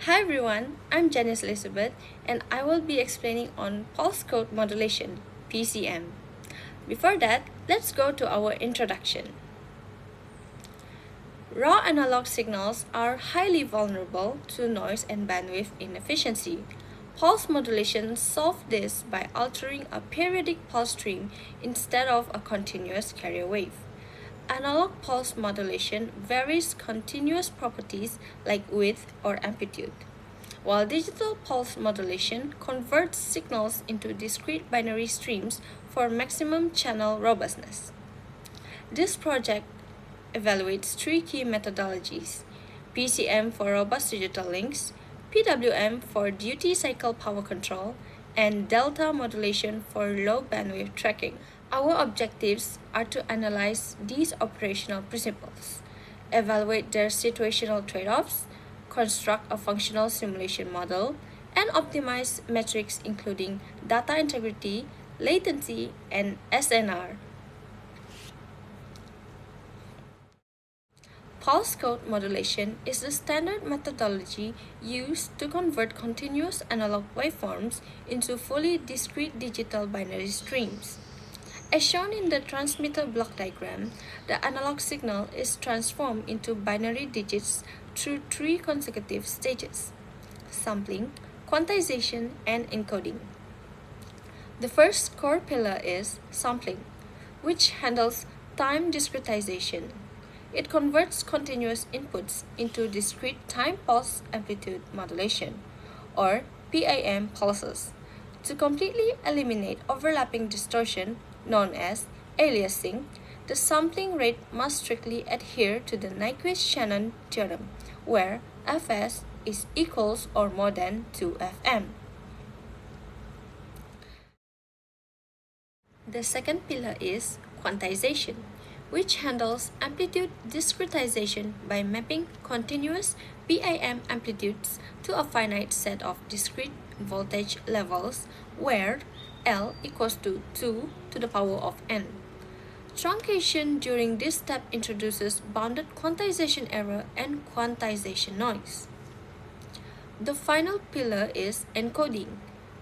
Hi everyone, I'm Janice Elizabeth and I will be explaining on pulse code modulation, PCM. Before that, let's go to our introduction. Raw analog signals are highly vulnerable to noise and bandwidth inefficiency. Pulse modulation solves this by altering a periodic pulse stream instead of a continuous carrier wave. Analog pulse modulation varies continuous properties like width or amplitude, while digital pulse modulation converts signals into discrete binary streams for maximum channel robustness. This project evaluates three key methodologies: PCM for robust digital links, PWM for duty cycle power control, and delta modulation for low bandwidth tracking. Our objectives are to analyze these operational principles, evaluate their situational trade-offs, construct a functional simulation model, and optimize metrics including data integrity, latency, and SNR. Pulse code modulation is the standard methodology used to convert continuous analog waveforms into fully discrete digital binary streams. As shown in the transmitter block diagram, the analog signal is transformed into binary digits through three consecutive stages: sampling, quantization, and encoding. The first core pillar is sampling, which handles time discretization. It converts continuous inputs into discrete time pulse amplitude modulation, or PAM pulses. To completely eliminate overlapping distortion, known as aliasing, the sampling rate must strictly adhere to the Nyquist-Shannon theorem, where Fs is equals or more than 2Fm. The second pillar is quantization, which handles amplitude discretization by mapping continuous PIM amplitudes to a finite set of discrete voltage levels where L equals to 2 to the power of n. Truncation during this step introduces bounded quantization error and quantization noise. The final pillar is encoding,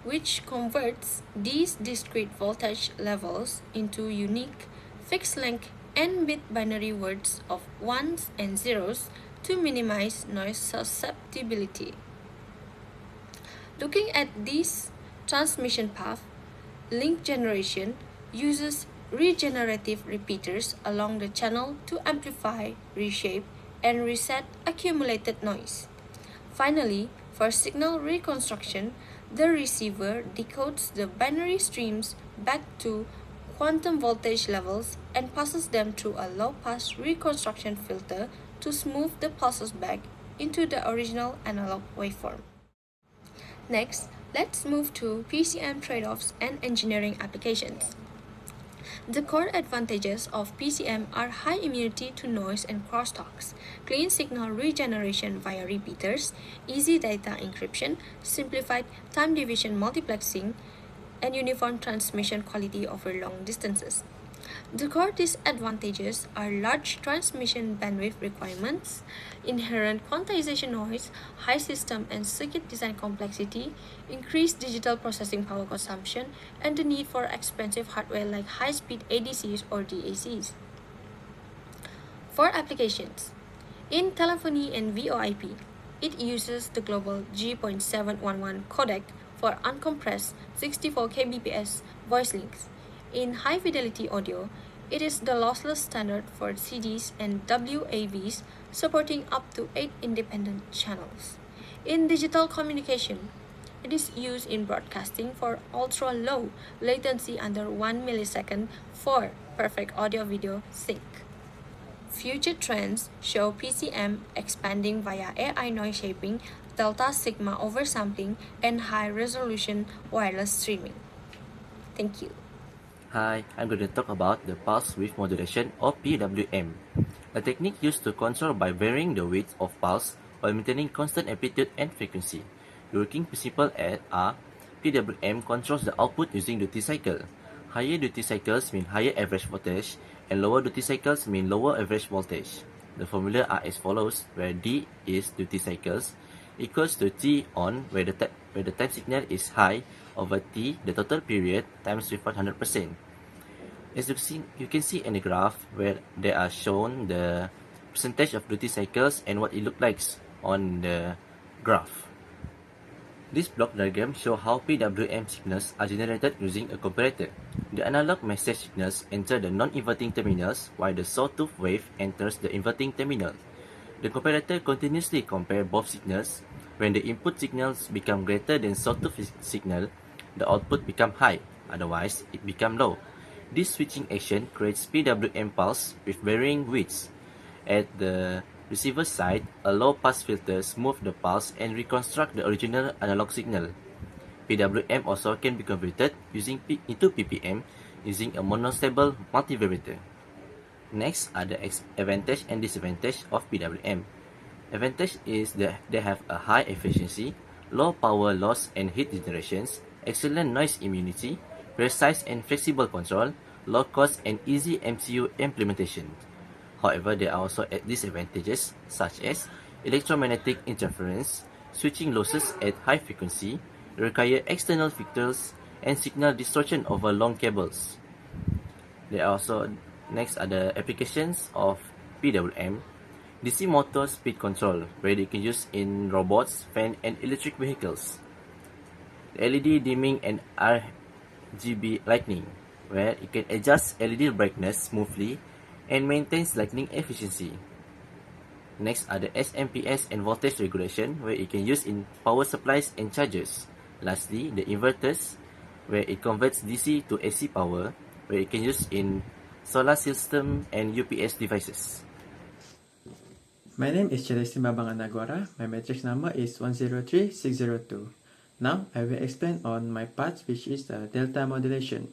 which converts these discrete voltage levels into unique fixed-length n-bit binary words of ones and zeros to minimize noise susceptibility. Looking at this transmission path, link generation uses regenerative repeaters along the channel to amplify, reshape, and reset accumulated noise. Finally, for signal reconstruction, the receiver decodes the binary streams back to quantum voltage levels and passes them through a low-pass reconstruction filter to smooth the pulses back into the original analog waveform. Next, let's move to PCM trade-offs and engineering applications. The core advantages of PCM are high immunity to noise and crosstalks, clean signal regeneration via repeaters, easy data encryption, simplified time division multiplexing, and uniform transmission quality over long distances. The core disadvantages are large transmission bandwidth requirements, inherent quantization noise, high system and circuit design complexity, increased digital processing power consumption, and the need for expensive hardware like high-speed ADCs or DACs. For applications, in telephony and VoIP, it uses the global G.711 codec for uncompressed 64 kbps voice links. In high-fidelity audio, it is the lossless standard for CDs and WAVs, supporting up to 8 independent channels. In digital communication, it is used in broadcasting for ultra-low latency under 1 millisecond for perfect audio-video sync. Future trends show PCM expanding via AI noise shaping, delta sigma oversampling, and high-resolution wireless streaming. Thank you. Hi, I'm going to talk about the pulse width modulation or PWM, a technique used to control by varying the width of pulse while maintaining constant amplitude and frequency. The working principle are PWM controls the output using duty cycle. Higher duty cycles mean higher average voltage, and lower duty cycles mean lower average voltage. The formula are as follows, where D is duty cycles, equals to T on, where the time signal is high, over T, the total period, times with 100%. As you can see in the graph where they are shown the percentage of duty cycles and what it looks like on the graph. This block diagram shows how PWM signals are generated using a comparator. The analog message signals enter the non-inverting terminals while the sawtooth wave enters the inverting terminal. The comparator continuously compares both signals. When the input signals become greater than sawtooth signal, the output becomes high, otherwise it becomes low. This switching action creates PWM pulse with varying widths. At the receiver side, a low-pass filter smooths the pulse and reconstructs the original analog signal. PWM also can be converted into PPM using a monostable multivibrator. Next are the advantage and disadvantage of PWM. Advantage is that they have a high efficiency, low power loss and heat generations, excellent noise immunity, precise and flexible control, low cost and easy MCU implementation. However, there are also disadvantages such as electromagnetic interference, switching losses at high frequency, require external filters, and signal distortion over long cables. There are also next are the applications of PWM. DC motor speed control, where they can use in robots, fan, and electric vehicles. The LED dimming and RGB lighting, where it can adjust LED brightness smoothly and maintains lighting efficiency. Next are the SMPS and voltage regulation, where it can use in power supplies and chargers. Lastly, the inverters, where it converts DC to AC power, where it can use in solar system and UPS devices. My name is Celestin Babangan Nagora. My matrix number is 103602. Now, I will explain on my part, which is delta modulation.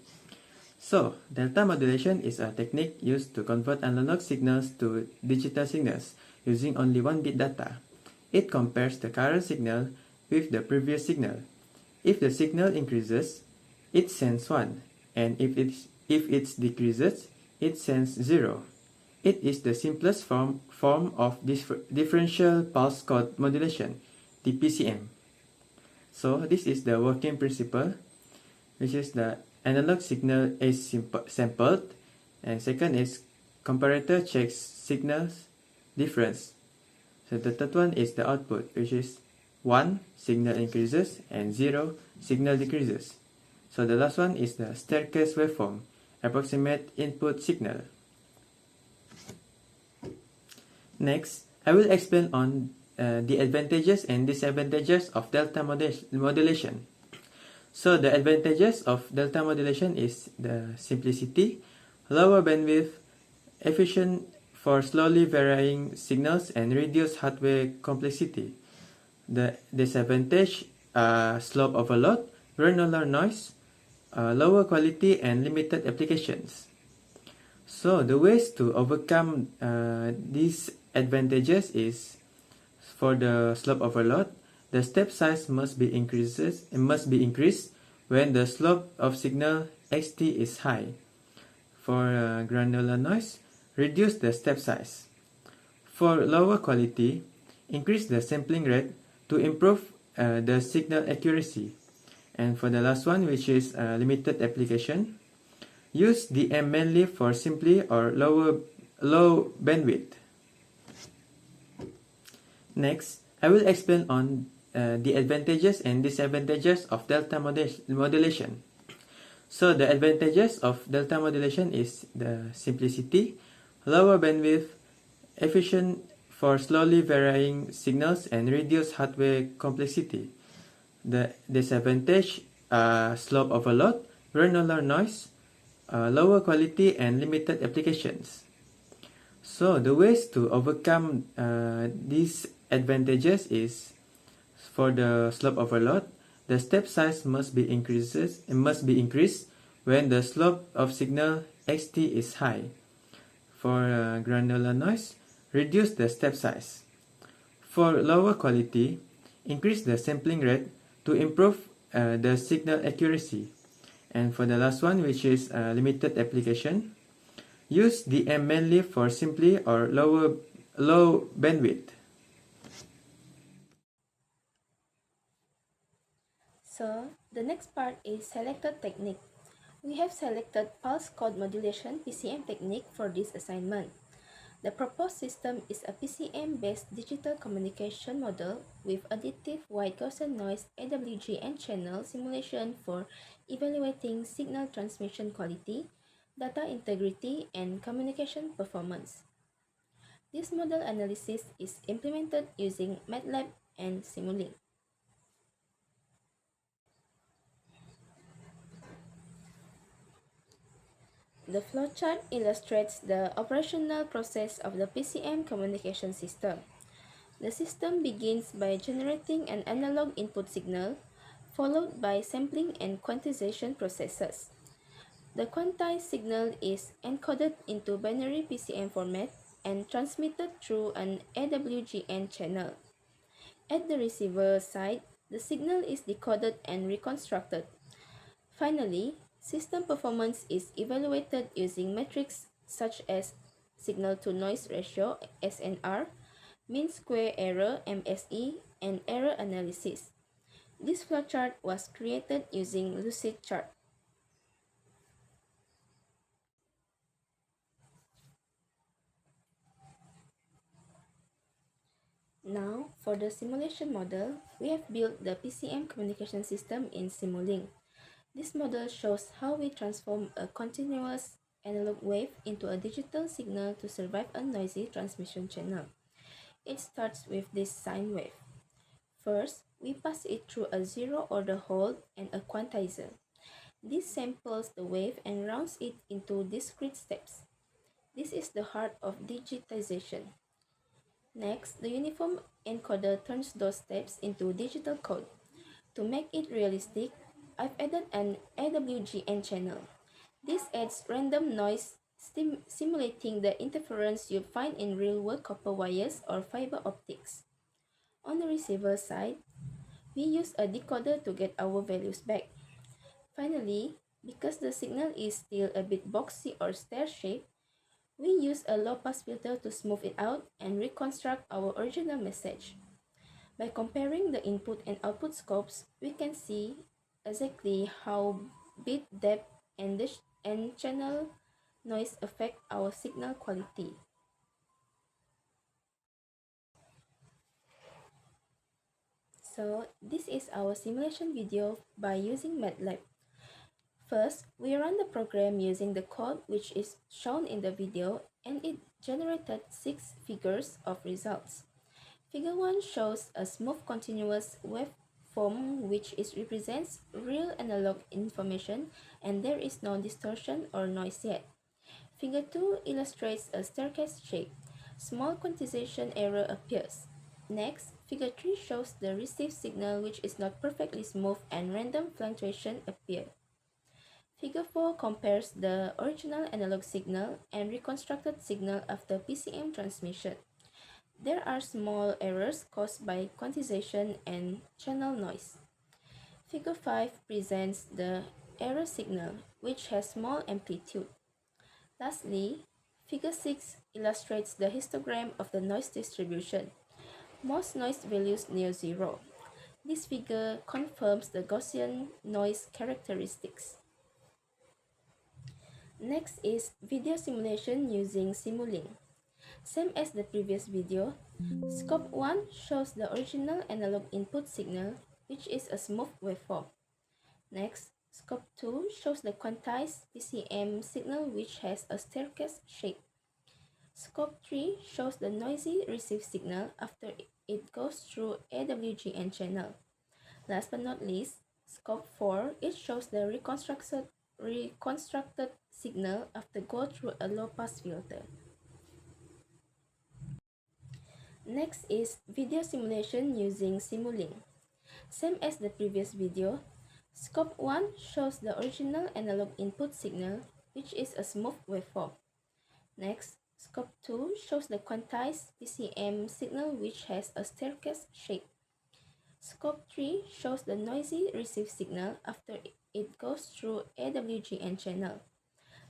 So, delta modulation is a technique used to convert analog signals to digital signals using only 1-bit data. It compares the current signal with the previous signal. If the signal increases, it sends 1, and if it decreases, it sends 0. It is the simplest form of differential pulse code modulation, DPCM. So this is the working principle, which is the analog signal is sampled, and second is comparator checks signals difference. So the third one is the output, which is 1 signal increases and 0 signal decreases. So the last one is the staircase waveform, approximate input signal. Next, I will explain on the advantages and disadvantages of delta modulation. So the advantages of delta modulation is the simplicity, lower bandwidth, efficient for slowly varying signals, and reduced hardware complexity. The disadvantage are slope overload, granular noise, lower quality, and limited applications. So the ways to overcome these advantages is, for the slope overload, the step size must be increased when the slope of signal xt is high. For granular noise, reduce the step size. For lower quality, increase the sampling rate to improve the signal accuracy. And for the last one, which is limited application, use DM mainly for simply or low bandwidth. Next, I will explain on the advantages and disadvantages of delta modulation. So the advantages of delta modulation is the simplicity, lower bandwidth, efficient for slowly varying signals, and reduced hardware complexity. The disadvantage are slope overload, granular noise, lower quality, and limited applications. So the ways to overcome these advantages is, for the slope overload, the step size must be increased when the slope of signal xt is high. For granular noise, reduce the step size. For lower quality, increase the sampling rate to improve the signal accuracy. And for the last one, which is limited application, use DM mainly for simply or low bandwidth. So, the next part is selected technique. We have selected pulse code modulation PCM technique for this assignment. The proposed system is a PCM-based digital communication model with additive white Gaussian noise AWGN channel simulation for evaluating signal transmission quality, data integrity, and communication performance. This model analysis is implemented using MATLAB and Simulink. The flowchart illustrates the operational process of the PCM communication system. The system begins by generating an analog input signal, followed by sampling and quantization processes. The quantized signal is encoded into binary PCM format and transmitted through an AWGN channel. At the receiver side, the signal is decoded and reconstructed. Finally, system performance is evaluated using metrics such as signal-to-noise ratio (SNR), mean square error (MSE), and error analysis. This flowchart was created using Lucidchart. Now, for the simulation model, we have built the PCM communication system in Simulink. This model shows how we transform a continuous analog wave into a digital signal to survive a noisy transmission channel. It starts with this sine wave. First, we pass it through a zero-order hold and a quantizer. This samples the wave and rounds it into discrete steps. This is the heart of digitization. Next, the uniform encoder turns those steps into digital code. To make it realistic, I've added an AWGN channel. This adds random noise, simulating the interference you find in real-world copper wires or fiber optics. On the receiver side, we use a decoder to get our values back. Finally, because the signal is still a bit boxy or stair-shaped, we use a low-pass filter to smooth it out and reconstruct our original message. By comparing the input and output scopes, we can see exactly how bit depth and channel noise affect our signal quality. So, this is our simulation video by using MATLAB. First, we run the program using the code which is shown in the video, and it generated 6 figures of results. Figure 1 shows a smooth continuous waveform which represents real analog information, and there is no distortion or noise yet. Figure 2 illustrates a staircase shape. Small quantization error appears. Next, Figure 3 shows the received signal which is not perfectly smooth and random fluctuation appear. Figure 4 compares the original analog signal and reconstructed signal after PCM transmission. There are small errors caused by quantization and channel noise. Figure 5 presents the error signal, which has small amplitude. Lastly, Figure 6 illustrates the histogram of the noise distribution. Most noise values near zero. This figure confirms the Gaussian noise characteristics. Next is video simulation using Simulink. Same as the previous video, Scope 1 shows the original analog input signal, which is a smooth waveform. Next, Scope 2 shows the quantized PCM signal, which has a staircase shape. Scope 3 shows the noisy received signal after it goes through AWGN channel. Last but not least, Scope 4, it shows the reconstructed signal after go through a low-pass filter. Next is video simulation using Simulink. Same as the previous video, Scope 1 shows the original analog input signal, which is a smooth waveform. Next, Scope 2 shows the quantized PCM signal, which has a staircase shape. Scope 3 shows the noisy received signal after it goes through AWGN channel.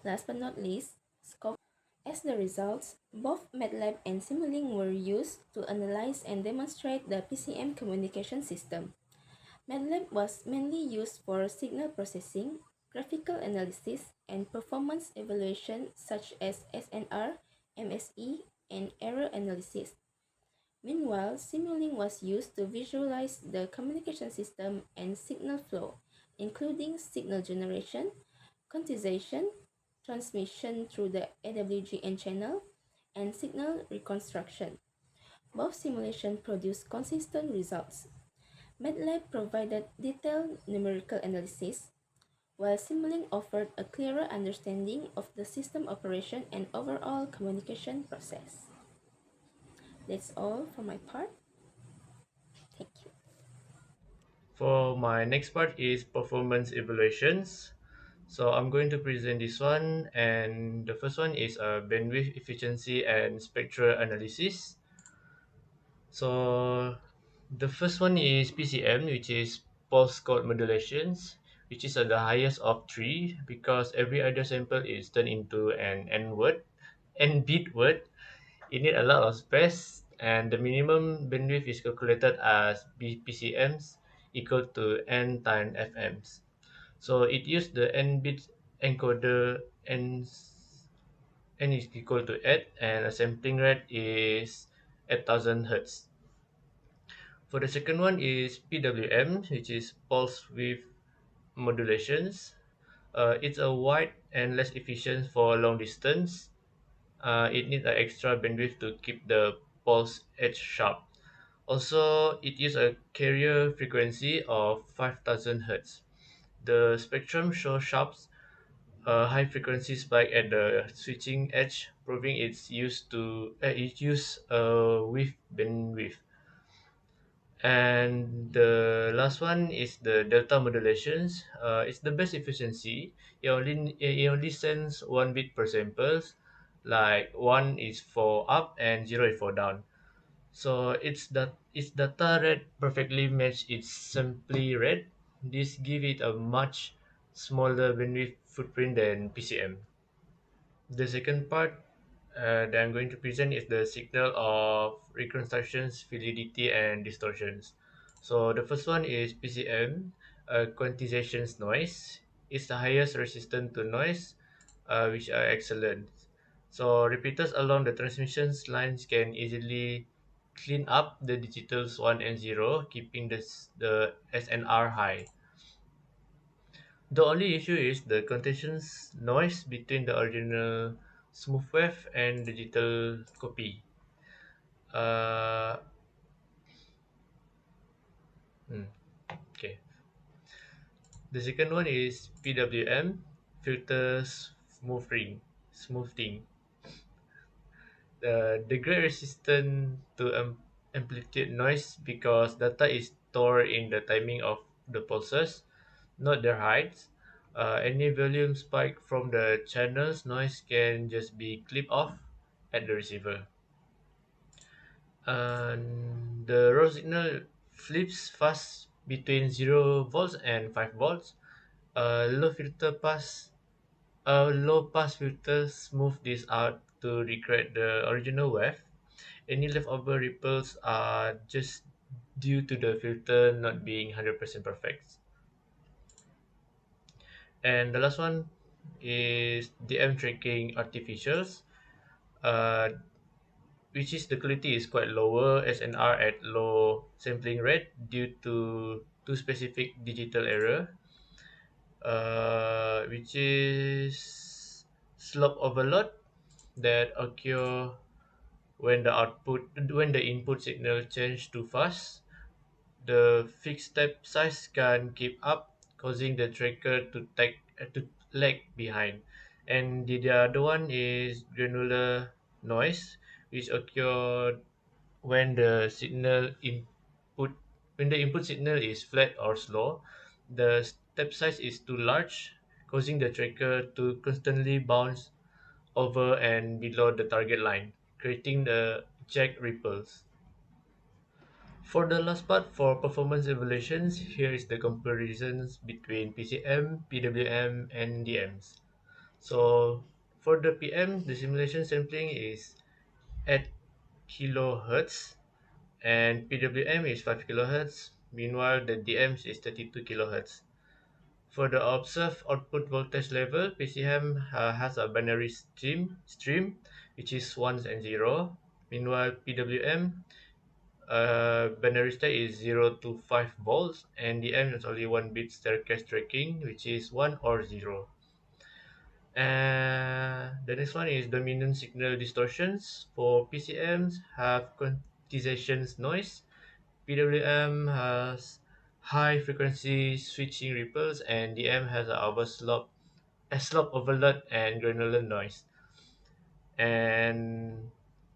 Last but not least, Scope. As the results, both MATLAB and Simulink were used to analyze and demonstrate the PCM communication system. MATLAB was mainly used for signal processing, graphical analysis, and performance evaluation such as SNR, MSE, and error analysis. Meanwhile, Simulink was used to visualize the communication system and signal flow, including signal generation, quantization, transmission through the AWGN channel, and signal reconstruction. Both simulations produced consistent results. MATLAB provided detailed numerical analysis, while Simulink offered a clearer understanding of the system operation and overall communication process. That's all for my part. Thank you. For my next part is performance evaluations. So I'm going to present this one, and the first one is bandwidth efficiency and spectral analysis. So the first one is PCM, which is pulse code modulations, which is the highest of three because every other sample is turned into an N word, N bit word. You need a lot of space, and the minimum bandwidth is calculated as PCMs equal to N times FMs. So it used the N bit encoder N is equal to 8, and a sampling rate is 8000 Hz. For the second one is PWM, which is pulse width modulations. It's a wide and less efficient for long distance. It needs an extra bandwidth to keep the pulse edge sharp. Also, it uses a carrier frequency of 5000 Hz. The spectrum shows sharp, high frequency spike at the switching edge, proving its use with bandwidth. And the last one is the delta modulations. It's the best efficiency. It only sends 1 bit per samples, like one is for up and zero is for down. So its data rate perfectly match its simply rate. This give it a much smaller bandwidth footprint than PCM. The second part that I'm going to present is the signal of reconstructions, validity, and distortions. So the first one is PCM, quantizations noise. It's the highest resistance to noise, which are excellent. So repeaters along the transmissions lines can easily clean up the digitals 1 and 0, keeping the SNR high. The only issue is the contentions noise between the original smooth wave and digital copy. Uh, hmm, okay. The second one is PWM, filters smoothing. The great resistant to amplitude noise because data is stored in the timing of the pulses, not their heights. Any volume spike from the channel's noise can just be clipped off at the receiver. And the raw signal flips fast between 0 volts and 5 volts. A low pass filter smooth this out to recreate the original wave. Any leftover ripples are just due to the filter not being 100% perfect. And the last one is DM tracking artificials, uh, which is the quality is quite lower SNR at low sampling rate due to two specific digital error, which is slope overload that occur when the input signal change too fast. The fixed step size can keep up, causing the tracker to lag behind. And the other one is granular noise, which occur when the input signal is flat or slow. The step size is too large, causing the tracker to constantly bounce over and below the target line, creating the jagged ripples. For the last part, for performance evaluations, here is the comparisons between PCM, PWM, and DMs. So for the PM, the simulation sampling is at kilohertz, and PWM is 5 kilohertz. Meanwhile, the DMs is 32 kHz. For the observed output voltage level, PCM has a binary stream which is ones and zero. Meanwhile, PWM binary state is 0 to 5 volts, and DM is only 1 bit staircase tracking, which is 1 or 0. And the next one is dominant signal distortions. For PCMs have quantization noise. PWM has high frequency switching ripples, and DM has a slope overload and granular noise. And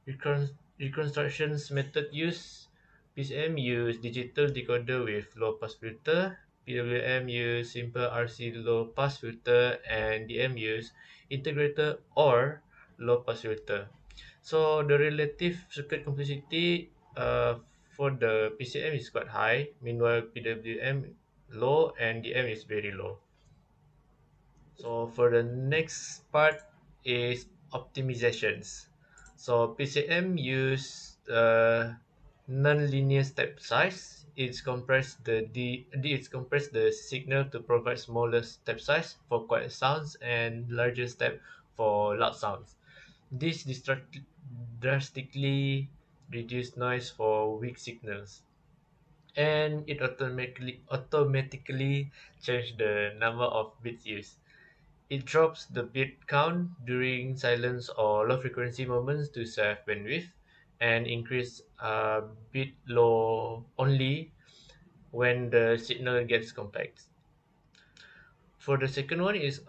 reconstructions method use PCM use digital decoder with low pass filter, PWM use simple RC low pass filter, and DM use integrator or low pass filter. So the relative circuit complexity for the PCM is quite high, meanwhile PWM low and DM is very low. So for the next part is optimizations. So PCM use non-linear step size. It's compressed the signal to provide smaller step size for quiet sounds and larger step for loud sounds. This drastically reduce noise for weak signals, and it automatically change the number of bits used. It drops the bit count during silence or low frequency moments to save bandwidth, and increase bit low only when the signal gets complex. For the second one is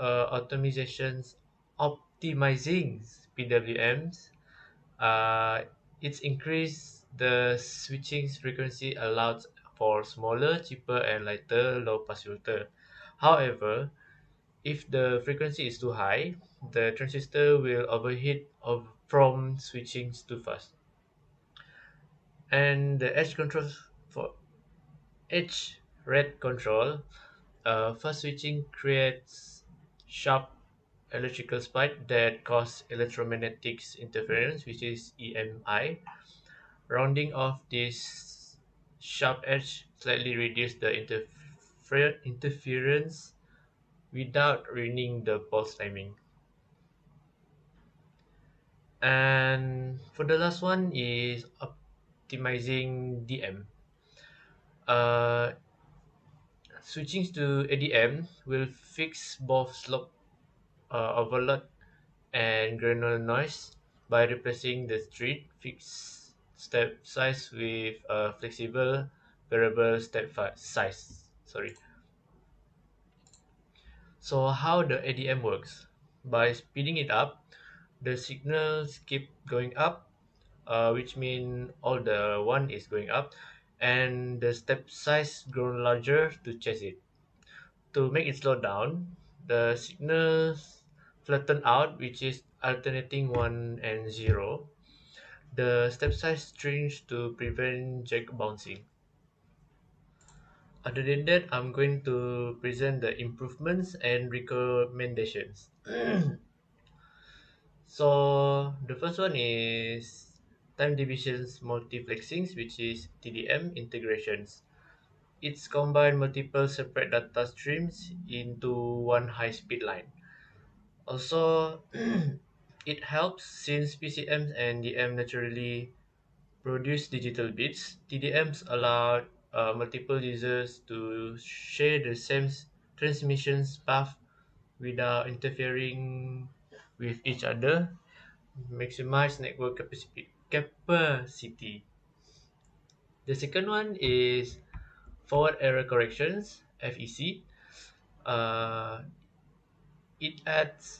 optimizing PWMs. Uh, it's increase the switching frequency allowed for smaller, cheaper, and lighter low pass filter. However, if the frequency is too high, the transistor will overheat from switching too fast. And the edge control for edge rate control, fast switching creates sharp electrical spike that cause electromagnetic interference, which is EMI. Rounding off this sharp edge slightly reduce the interference without ruining the pulse timing. And for the last one is optimizing DM. Uh, Switching to ADM will fix both slope overload and granular noise by replacing the street fixed step size with a flexible variable size. Sorry. So how the ADM works? By speeding it up, the signals keep going up, which mean all the one is going up, and the step size grow larger to chase it. To make it slow down, the signals flatten out, which is alternating 1 and 0. The step size shrinks to prevent jack bouncing. Other than that, I'm going to present the improvements and recommendations. So the first one is time divisions multiplexings, which is TDM integrations. It's combined multiple separate data streams into one high-speed line. Also, it helps since PCMs and DM naturally produce digital bits. TDMs allow multiple users to share the same transmissions path without interfering with each other, maximize network capacity. The second one is forward error corrections, FEC. Uh, it adds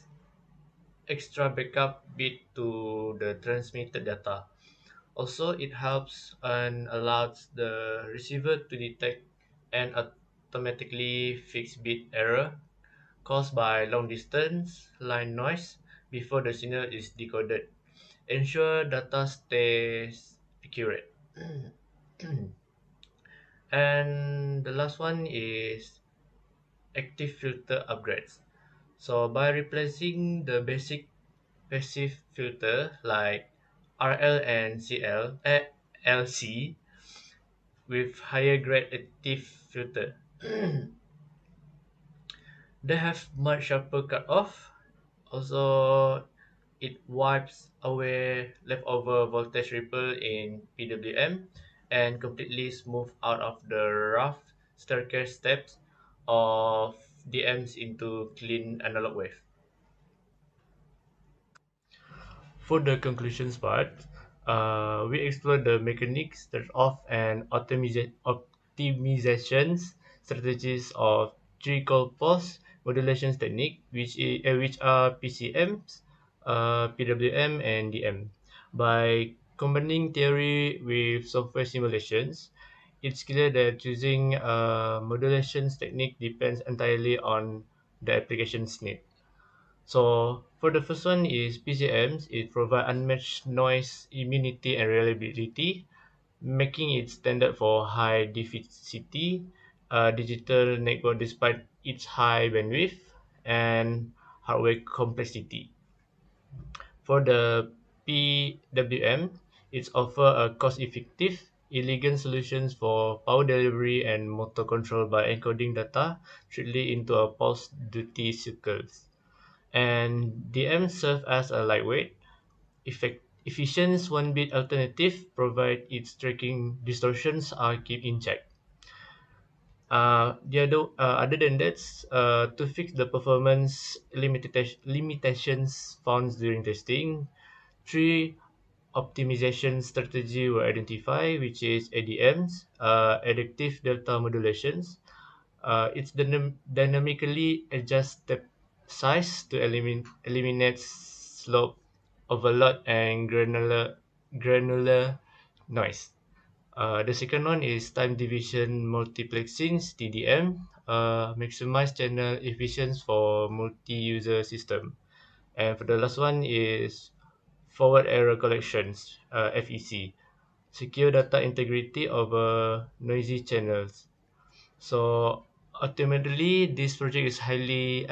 extra backup bit to the transmitted data. Also, it helps and allows the receiver to detect and automatically fix bit error caused by long distance line noise before the signal is decoded. Ensure data stays accurate. And the last one is active filter upgrades. So by replacing the basic passive filter like RL and LC, with higher grade active filter. They have much sharper cutoff. Also, it wipes away leftover voltage ripple in PWM and completely smooth out of the rough staircase steps of DMs into clean analog wave. For the conclusions part, we explore the mechanics, trade-off, and optimizations strategies of three-call pulse modulation technique, which are PCMs, PWM, and DM. By combining theory with software simulations, it's clear that choosing a modulations technique depends entirely on the application's need. So for the first one is PCMs. It provides unmatched noise immunity and reliability, making it standard for high density digital network despite its high bandwidth and hardware complexity. For the PWM, it offers a cost-effective, elegant solutions for power delivery and motor control by encoding data strictly into a pulse duty cycles. And DM serve as a lightweight, efficient one-bit alternative, provided its tracking distortions are kept in check. Other than that, to fix the performance limitations found during testing, three optimization strategy were identified, which is ADMs, adaptive delta modulations. It's dynamically adjust step size to eliminate slope, overload, and granular noise. The second one is time division multiplexing (TDM), maximize channel efficiency for multi-user system. And for the last one is forward error collections (FEC), secure data integrity over noisy channels. So ultimately, this project is highly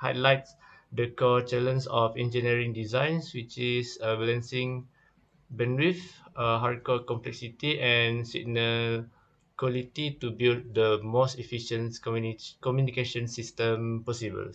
highlights the core challenge of engineering designs, which is balancing bandwidth, hardcore complexity, and signal quality to build the most efficient communication system possible.